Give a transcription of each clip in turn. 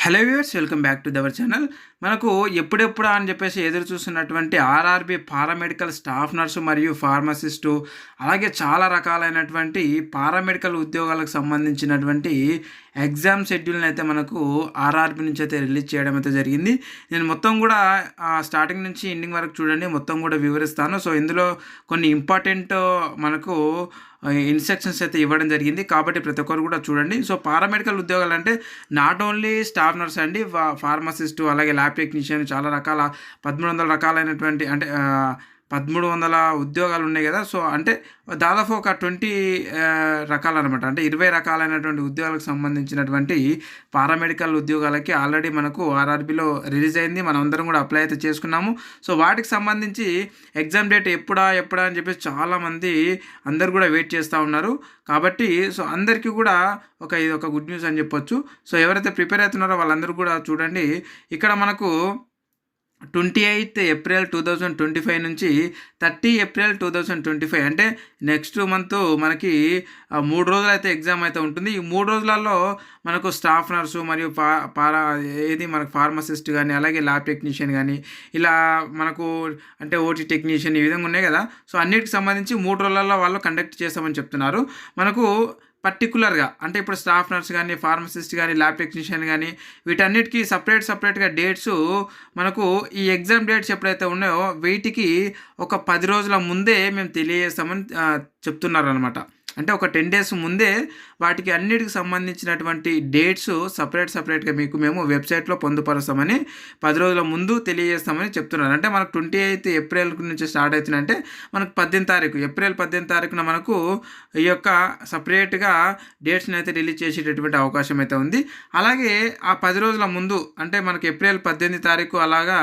Hello viewers, welcome back to our channel. మనకు ఎప్పుడెప్పుడా అని చెప్పేసి ఎదురు చూస్తున్నటువంటి ఆర్ఆర్బి పారామెడికల్ స్టాఫ్ నర్సు మరియు ఫార్మసిస్టు, అలాగే చాలా రకాలైనటువంటి పారామెడికల్ ఉద్యోగాలకు సంబంధించినటువంటి ఎగ్జామ్ షెడ్యూల్ని అయితే మనకు ఆర్ఆర్బి నుంచి అయితే రిలీజ్ చేయడం అయితే జరిగింది. నేను మొత్తం కూడా స్టార్టింగ్ నుంచి ఎండింగ్ వరకు చూడండి, మొత్తం కూడా వివరిస్తాను. సో ఇందులో కొన్ని ఇంపార్టెంట్ మనకు ఇన్స్ట్రక్షన్స్ అయితే ఇవ్వడం జరిగింది, కాబట్టి ప్రతి ఒక్కరు కూడా చూడండి. సో పారామెడికల్ ఉద్యోగాలు అంటే నాట్ ఓన్లీ స్టాఫ్ నర్స్ అండి, ఫార్మసిస్టు, అలాగే ల్యాబ్ టెక్నీషియన్, చాలా రకాల 1300 రకాలైనటువంటి అంటే 1300 ఉద్యోగాలు ఉన్నాయి కదా. సో అంటే దాదాపు ఒక 20 రకాలన్నమాట, అంటే 20 రకాలైనటువంటి ఉద్యోగాలకు సంబంధించినటువంటి పారామెడికల్ ఉద్యోగాలకి ఆల్రెడీ మనకు ఆర్ఆర్బిలో రిలీజ్ అయింది. మనం అందరం కూడా అప్లై అయితే చేసుకున్నాము. సో వాటికి సంబంధించి ఎగ్జామ్ డేట్ ఎప్పుడా అని చెప్పేసి చాలామంది అందరు కూడా వెయిట్ చేస్తూ ఉన్నారు. కాబట్టి సో అందరికీ కూడా ఇది ఒక గుడ్ న్యూస్ అని చెప్పొచ్చు. సో ఎవరైతే ప్రిపేర్ అవుతున్నారో వాళ్ళందరూ కూడా చూడండి. ఇక్కడ మనకు 28 ఏప్రిల్ 2025 నుంచి 30 ఏప్రిల్ 2025, అంటే నెక్స్ట్ మంత్ మనకి 3 రోజులు అయితే ఎగ్జామ్ అయితే ఉంటుంది. ఈ 3 రోజులలో మనకు స్టాఫ్ నర్సు మరియు మనకు ఫార్మసిస్ట్ కానీ, అలాగే ల్యాబ్ టెక్నీషియన్ కానీ, ఇలా మనకు అంటే ఓటీ టెక్నీషియన్, ఈ విధంగా ఉన్నాయి కదా. సో అన్నిటికి సంబంధించి 3 రోజులలో వాళ్ళు కండక్ట్ చేస్తామని చెప్తున్నారు. మనకు పర్టికులర్గా అంటే ఇప్పుడు స్టాఫ్ నర్స్ కానీ, ఫార్మసిస్ట్ కానీ, ల్యాబ్ టెక్నీషియన్ కానీ, వీటన్నిటికీ సపరేట్గా డేట్స్ మనకు ఈ ఎగ్జామ్ డేట్స్ ఎప్పుడైతే ఉన్నాయో వీటికి ఒక 10 రోజుల ముందే మేము తెలియజేస్తామని చెప్తున్నారు అనమాట. అంటే ఒక 10 డేస్ ముందే వాటికి అన్నిటికి సంబంధించినటువంటి డేట్స్ సపరేట్గా మీకు మేము వెబ్సైట్లో పొందుపరుస్తామని 10 రోజుల ముందు తెలియజేస్తామని చెప్తున్నారు. అంటే మనకు 28 ఏప్రిల్ నుంచి స్టార్ట్ అవుతుందంటే మనకు 18 ఏప్రిల్ 18 మనకు ఈ యొక్క సపరేట్గా డేట్స్ని అయితే రిలీజ్ చేసేటటువంటి అవకాశం అయితే ఉంది. అలాగే ఆ 10 రోజుల ముందు అంటే మనకు ఏప్రిల్ 18 అలాగా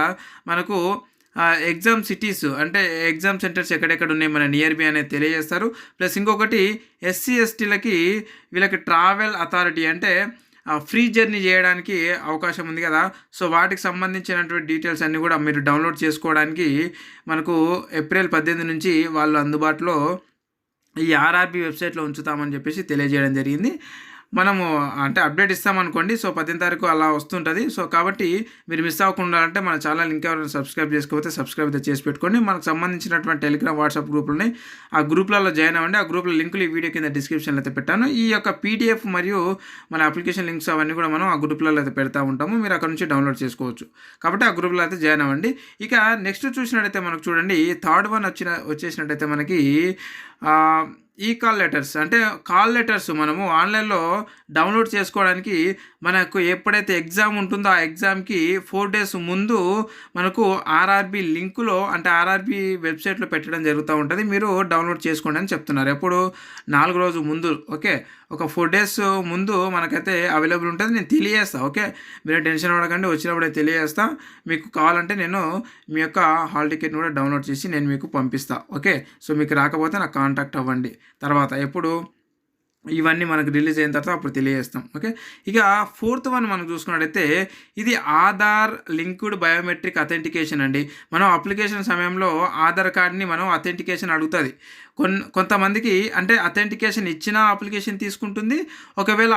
మనకు ఎగ్జామ్ సిటీస్ అంటే ఎగ్జామ్ సెంటర్స్ ఎక్కడెక్కడ ఉన్నాయి మన నియర్ బై అనేది తెలియజేస్తారు. ప్లస్ ఇంకొకటి ఎస్సీ ఎస్టీలకి వీళ్ళకి ట్రావెల్ అథారిటీ అంటే ఫ్రీ జర్నీ చేయడానికి అవకాశం ఉంది కదా. సో వాటికి సంబంధించినటువంటి డీటెయిల్స్ అన్నీ కూడా మీరు డౌన్లోడ్ చేసుకోవడానికి మనకు ఏప్రిల్ 18 నుంచి వాళ్ళు అందుబాటులో ఈ ఆర్ఆర్బి వెబ్సైట్లో ఉంచుతామని చెప్పేసి తెలియజేయడం జరిగింది. మనము అంటే అప్డేట్ ఇస్తామనుకోండి. సో 18 అలా వస్తుంటుంది. సో కాబట్టి మీరు మిస్ అవ్వకుండా అంటే మన ఛానల్ ఇంకా ఎవరైనా సబ్స్క్రైబ్ చేసుకోకపోతే సబ్స్క్రైబ్ అయితే చేసి పెట్టుకోండి. మనకు సంబంధించినటువంటి టెలిగ్రామ్, వాట్సాప్ గ్రూపులని ఆ గ్రూప్లలో జాయిన్ అవ్వండి. ఆ గ్రూప్లో లింకులు ఈ వీడియో కింద డిస్క్రిప్షన్లో అయితే పెట్టాను. ఈ యొక్క పీడిఎఫ్ మరియు మన అప్లికేషన్ లింక్స్ అవన్నీ కూడా మనం ఆ గ్రూప్లలో అయితే పెడతా ఉంటాము. మీరు అక్కడ నుంచి డౌన్లోడ్ చేసుకోవచ్చు. కాబట్టి ఆ గ్రూప్లో అయితే జాయిన్ అవ్వండి. ఇక నెక్స్ట్ చూసినట్టయితే మనకు చూడండి, థర్డ్ వన్ వచ్చేసినట్టయితే మనకి ఈ కాల్ లెటర్స్ అంటే కాల్ లెటర్స్ మనము ఆన్లైన్లో డౌన్లోడ్ చేసుకోవడానికి మనకు ఎప్పుడైతే ఎగ్జామ్ ఉంటుందో ఆ ఎగ్జామ్కి 4 days ముందు మనకు ఆర్ఆర్బి లింకులో అంటే ఆర్ఆర్బి వెబ్సైట్లో పెట్టడం జరుగుతూ ఉంటుంది. మీరు డౌన్లోడ్ చేసుకోండి అని చెప్తున్నారు. ఎప్పుడు 4 రోజుల ముందు, ఓకే, ఒక 4 days ముందు మనకైతే అవైలబుల్ ఉంటుంది. నేను తెలియజేస్తాను, ఓకే, మీరు టెన్షన్ పడకండి, వచ్చినప్పుడే తెలియజేస్తా. మీకు కావాలంటే నేను మీ యొక్క హాల్ టికెట్ని కూడా డౌన్లోడ్ చేసి నేను మీకు పంపిస్తాను, ఓకే. సో మీకు రాకపోతే నాకు కాంటాక్ట్ అవ్వండి. తర్వాత ఎప్పుడు ఇవన్నీ మనకు రిలీజ్ అయిన తర్వాత అప్పుడు తెలియజేస్తాం, ఓకే. ఇక 4th వన్ మనం చూసుకున్నట్టయితే ఇది ఆధార్ లింక్డ్ బయోమెట్రిక్ అథెంటికేషన్ అండి. మనం అప్లికేషన్ సమయంలో ఆధార్ కార్డ్ని మనం అథెంటికేషన్ అడుగుతుంది. కొంతమందికి అంటే అథెంటికేషన్ ఇచ్చిన అప్లికేషన్ తీసుకుంటుంది. ఒకవేళ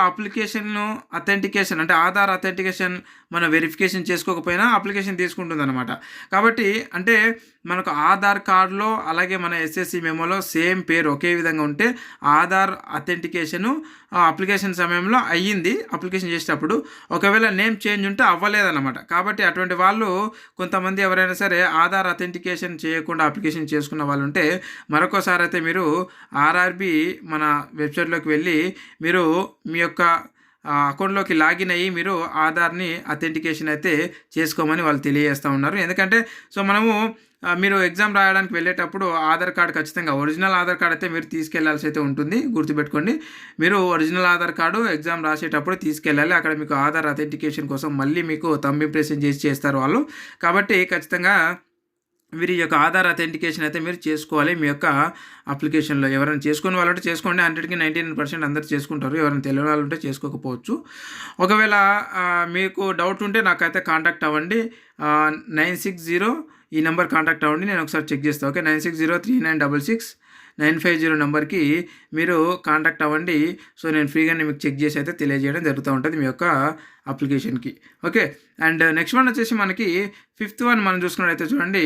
అథెంటికేషన్ అంటే ఆధార్ అథెంటికేషన్ మనం వెరిఫికేషన్ చేసుకోకపోయినా అప్లికేషన్ తీసుకుంటుంది అనమాట. కాబట్టి అంటే మనకు ఆధార్ కార్డులో అలాగే మన ఎస్ఎస్సి మెమోలో సేమ్ పేరు ఒకే విధంగా ఉంటే ఆధార్ అథెంటికేషను అప్లికేషన్ సమయంలో అయ్యింది, అప్లికేషన్ చేసేటప్పుడు. ఒకవేళ నేమ్ చేంజ్ ఉంటే అవ్వలేదన్నమాట. కాబట్టి అటువంటి వాళ్ళు కొంతమంది ఎవరైనా సరే ఆధార్ అథెంటికేషన్ చేయకుండా అప్లికేషన్ చేసుకున్న వాళ్ళు ఉంటే మరొకసారి అయితే మీరు ఆర్ఆర్బి మన వెబ్సైట్లోకి వెళ్ళి మీరు మీ యొక్క అకౌంట్లోకి లాగిన్ అయ్యి మీరు ఆధార్ని అథెంటికేషన్ అయితే చేసుకోమని వాళ్ళు తెలియజేస్తూ ఉన్నారు. ఎందుకంటే సో మనము మీరు ఎగ్జామ్ రాయడానికి వెళ్ళేటప్పుడు ఆధార్ కార్డు ఖచ్చితంగా ఒరిజినల్ ఆధార్ కార్డు అయితే మీరు తీసుకెళ్లాల్సి అయితే ఉంటుంది. గుర్తుపెట్టుకోండి, మీరు ఒరిజినల్ ఆధార్ కార్డు ఎగ్జామ్ రాసేటప్పుడు తీసుకెళ్ళాలి. అక్కడ మీకు ఆధార్ అథెంటికేషన్ కోసం మళ్ళీ మీకు థంబ్ ఇంప్రెషన్ చేసి చేస్తారు వాళ్ళు. కాబట్టి ఖచ్చితంగా వీరి యొక్క ఆధార్ అథెంటికేషన్ అయితే మీరు చేసుకోవాలి మీ యొక్క అప్లికేషన్లో. ఎవరైనా చేసుకునే వాళ్ళంటే చేసుకోండి, 100కి 99% అందరు చేసుకుంటారు. ఎవరైనా తెలియని వాళ్ళు ఉంటే చేసుకోకపోవచ్చు. ఒకవేళ మీకు డౌట్ ఉంటే నాకైతే కాంటాక్ట్ అవ్వండి. 9608 ఈ నెంబర్ కాంటాక్ట్ అవ్వండి, నేను ఒకసారి చెక్ చేస్తాను. ఓకే, 9603966950 నెంబర్కి మీరు కాంటాక్ట్ అవ్వండి. సో నేను ఫ్రీగానే మీకు చెక్ చేసి అయితే తెలియజేయడం జరుగుతూ ఉంటుంది మీ యొక్క అప్లికేషన్కి. ఓకే, అండ్ నెక్స్ట్ వన్ వచ్చేసి మనకి 5th వన్ మనం చూసుకున్నట్టయితే చూడండి,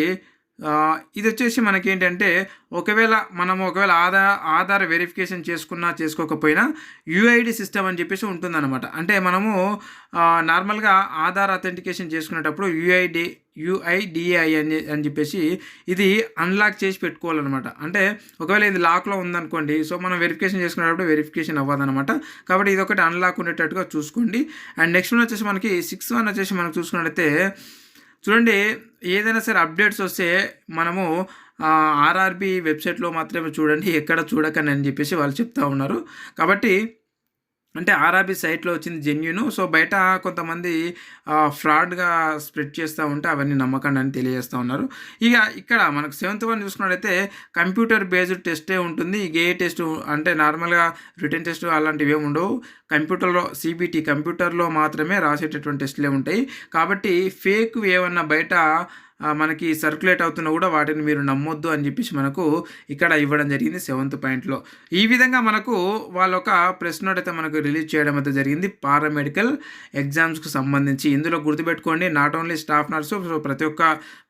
ఇది వచ్చేసి మనకి ఏంటంటే ఒకవేళ ఆధార్ వెరిఫికేషన్ చేసుకున్నా చేసుకోకపోయినా యూఐడి సిస్టమ్ అని చెప్పేసి ఉంటుందన్నమాట. అంటే మనము నార్మల్గా ఆధార్ అథెంటికేషన్ చేసుకునేటప్పుడు యూఐడిఐ అని చెప్పేసి ఇది అన్లాక్ చేసి పెట్టుకోవాలన్నమాట. అంటే ఒకవేళ ఇది లాక్లో ఉందనుకోండి, సో మనం వెరిఫికేషన్ చేసుకునేటప్పుడు వెరిఫికేషన్ అవ్వదన్నమాట. కాబట్టి ఇది ఒకటి అన్లాక్ ఉండేటట్టుగా చూసుకోండి. అండ్ నెక్స్ట్ వన్ వచ్చేసి మనకి 6th వన్ వచ్చేసి మనం చూసుకున్నట్లయితే చూడండి, ఏదైనా సరే అప్డేట్స్ వస్తే మనము ఆర్ఆర్బి వెబ్సైట్లో మాత్రమే చూడండి, ఎక్కడ చూడకని అని చెప్పేసి వాళ్ళు చెప్తా ఉన్నారు. కాబట్టి అంటే ఆర్ఆర్బి సైట్లో వచ్చింది జెన్యూను. సో బయట కొంతమంది ఫ్రాడ్గా స్ప్రెడ్ చేస్తూ ఉంటే అవన్నీ నమ్మకండి అని తెలియజేస్తూ ఉన్నారు. ఇక ఇక్కడ మనకు 7th వన్ చూసుకున్నట్టయితే కంప్యూటర్ బేస్డ్ టెస్టే ఉంటుంది. ఇక ఏ టెస్ట్ అంటే నార్మల్గా రిటర్న్ టెస్ట్ అలాంటివి ఏమి ఉండవు. కంప్యూటర్లో సిబిటి కంప్యూటర్లో మాత్రమే రాసేటటువంటి టెస్టులే ఉంటాయి. కాబట్టి ఫేక్ ఏమన్నా బయట మనకి సర్క్యులేట్ అవుతున్నా కూడా వాటిని మీరు నమ్మొద్దు అని చెప్పేసి మనకు ఇక్కడ ఇవ్వడం జరిగింది 7th పాయింట్లో. ఈ విధంగా మనకు వాళ్ళు ఒక ప్రెస్ నోట్ అయితే మనకు రిలీజ్ చేయడం అయితే జరిగింది పారామెడికల్ ఎగ్జామ్స్కి సంబంధించి. ఇందులో గుర్తుపెట్టుకోండి, not only staff nurse, so ప్రతి ఒక్క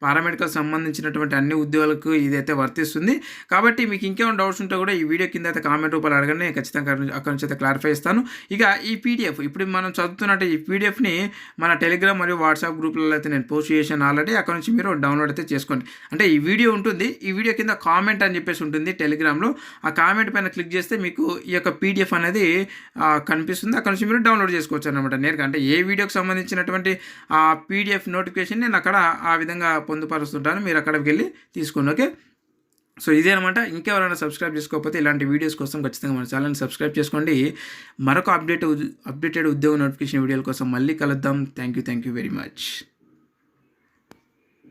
పారామెడికల్ సంబంధించినటువంటి అన్ని ఉద్యోగాలకు ఇదైతే వర్తిస్తుంది. కాబట్టి మీకు ఇంకేమైనా డౌట్స్ ఉంటే కూడా ఈ వీడియో కింద అయితే కామెంట్ రూపాయలు అడగండి, నేను ఖచ్చితంగా అక్కడి నుంచి అయితే క్లారిఫై ఇస్తాను. ఇక ఈ పీడిఎఫ్ ఇప్పుడు మనం చదువుతున్నట్టు ఈ పీడిఎఫ్ని మన టెలిగ్రామ్ మరియు వాట్సాప్ గ్రూప్లలో అయితే నేను పోస్ట్ చేశాను ఆల్రెడీ. అక్కడ నుంచి మీరు డౌన్లోడ్ అయితే చేసుకోండి. అంటే ఈ వీడియో ఉంటుంది, ఈ వీడియో కింద కామెంట్ అని చెప్పేసి ఉంటుంది టెలిగ్రామ్లో. ఆ కామెంట్ పైన క్లిక్ చేస్తే మీకు ఈ యొక్క పీడిఎఫ్ అనేది కనిపిస్తుంది. అక్కడ నుంచి మీరు డౌన్లోడ్ చేసుకోవచ్చు అనమాట నేరుగా. అంటే ఏ వీడియోకి సంబంధించినటువంటి ఆ పీడిఎఫ్ నోటిఫికేషన్ నేను అక్కడ ఆ విధంగా పొందుపరుస్తుంటాను, మీరు అక్కడికి వెళ్ళి తీసుకోండి. ఓకే, సో ఇదే అనమాట. ఇంకెవరైనా సబ్స్క్రైబ్ చేసుకోకపోతే ఇలాంటి వీడియోస్ కోసం ఖచ్చితంగా మన ఛానల్ని సబ్స్క్రైబ్ చేసుకోండి. మరొక అప్డేటెడ్ ఉద్యోగ నోటిఫికేషన్ వీడియోల కోసం మళ్ళీ కలుద్దాం. Thank you very much.